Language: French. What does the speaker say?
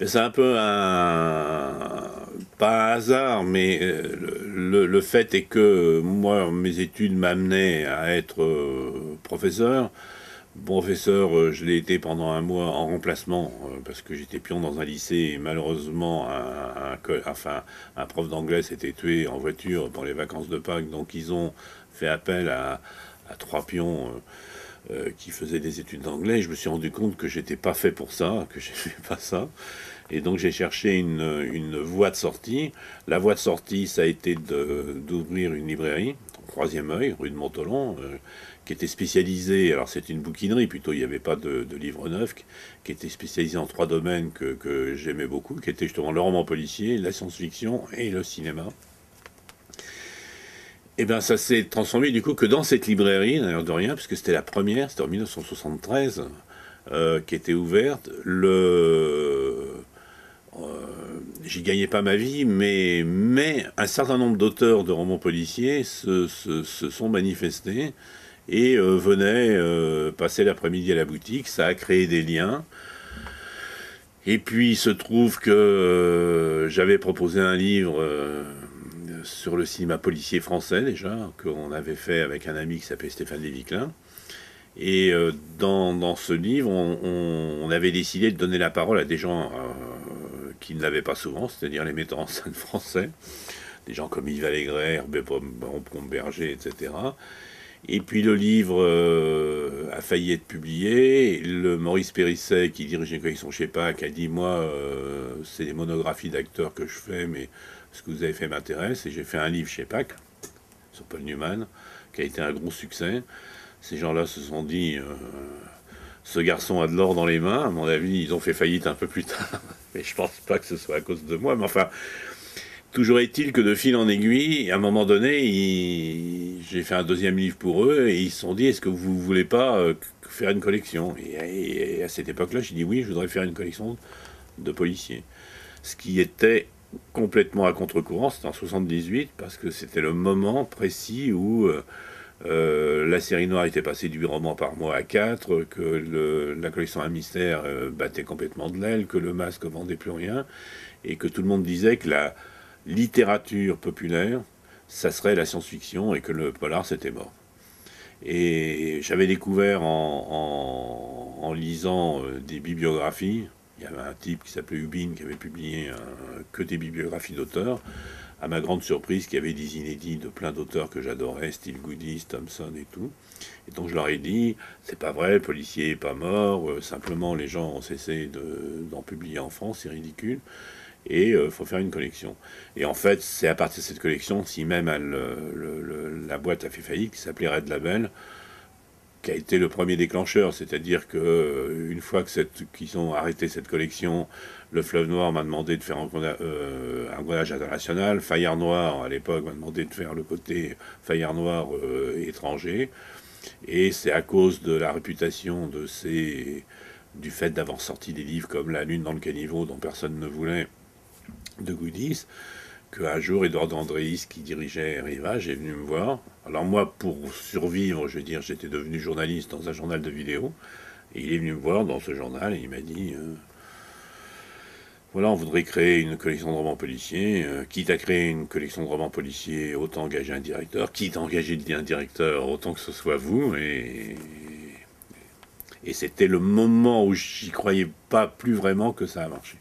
C'est un peu pas un hasard, mais le fait est que moi, mes études m'amenaient à être professeur. Professeur, je l'ai été pendant un mois en remplacement, parce que j'étais pion dans un lycée et malheureusement, un prof d'anglais s'était tué en voiture pour les vacances de Pâques, donc ils ont fait appel à trois pions qui faisaient des études d'anglais. Et je me suis rendu compte que j'étais pas fait pour ça, que j'aimais pas ça. Et donc j'ai cherché une voie de sortie. La voie de sortie, ça a été d'ouvrir une librairie, Troisième œil, rue de Montaulan, qui était spécialisée, alors c'est une bouquinerie plutôt, il n'y avait pas de livres neufs, qui était spécialisée en trois domaines que j'aimais beaucoup, qui étaient justement le roman policier, la science-fiction et le cinéma. Et bien ça s'est transformé du coup que dans cette librairie, d'ailleurs de rien, puisque c'était la première, c'était en 1973, qui était ouverte. J'y gagnais pas ma vie, mais un certain nombre d'auteurs de romans policiers se sont manifestés et venaient passer l'après-midi à la boutique. Ça a créé des liens. Et puis il se trouve que j'avais proposé un livre sur le cinéma policier français déjà, qu'on avait fait avec un ami qui s'appelait Stéphane Léviclin. Et dans ce livre, on avait décidé de donner la parole à des gens qui ne l'avaient pas souvent, c'est-à-dire les metteurs en scène français, des gens comme Yves Allégret, Hervé Pomberger, etc. Et puis le livre a failli être publié. Le Maurice Périsset, qui dirigeait une collection chez Pâques, a dit moi, c'est des monographies d'acteurs que je fais, mais ce que vous avez fait m'intéresse. Et j'ai fait un livre chez Pâques sur Paul Newman, qui a été un gros succès. Ces gens-là se sont dit ce garçon a de l'or dans les mains. À mon avis, ils ont fait faillite un peu plus tard. Mais je pense pas que ce soit à cause de moi. Mais enfin, toujours est-il que de fil en aiguille, à un moment donné, j'ai fait un deuxième livre pour eux et ils se sont dit est-ce que vous voulez pas faire une collection et à cette époque-là, j'ai dit oui, je voudrais faire une collection de policiers. Ce qui était complètement à contre-courant, c'était en 78, parce que c'était le moment précis où la série noire était passée du roman par mois à 4, que la collection Un Mystère battait complètement de l'aile, que le Masque vendait plus rien, et que tout le monde disait que la littérature populaire, ça serait la science-fiction, et que le polar, c'était mort. Et j'avais découvert en lisant des bibliographies, il y avait un type qui s'appelait Hubin qui avait publié que des bibliographies d'auteurs, à ma grande surprise, qu'il y avait des inédits de plein d'auteurs que j'adorais, style Goodies, Thompson et tout. Et donc je leur ai dit, c'est pas vrai, le policier est pas mort, simplement les gens ont cessé d'en publier en France, c'est ridicule, et il faut faire une collection. Et en fait, c'est à partir de cette collection, si même la boîte a fait faillite, qui s'appelait Red Label, qui a été le premier déclencheur, c'est-à-dire que une fois qu'ils ont arrêté cette collection, le Fleuve Noir m'a demandé de faire un codage international, Fayard Noir à l'époque m'a demandé de faire le côté Fayard Noir étranger, et c'est à cause de la réputation du fait d'avoir sorti des livres comme La Lune dans le caniveau dont personne ne voulait, de Goodies, qu'un jour, Edouard Andréis, qui dirigeait Rivage, est venu me voir. Alors moi, pour survivre, je veux dire, j'étais devenu journaliste dans un journal de vidéo, et il est venu me voir dans ce journal, et il m'a dit, voilà, on voudrait créer une collection de romans policiers, quitte à créer une collection de romans policiers, autant engager un directeur, quitte à engager un directeur, autant que ce soit vous, et c'était le moment où j'y croyais pas plus vraiment que ça a marché.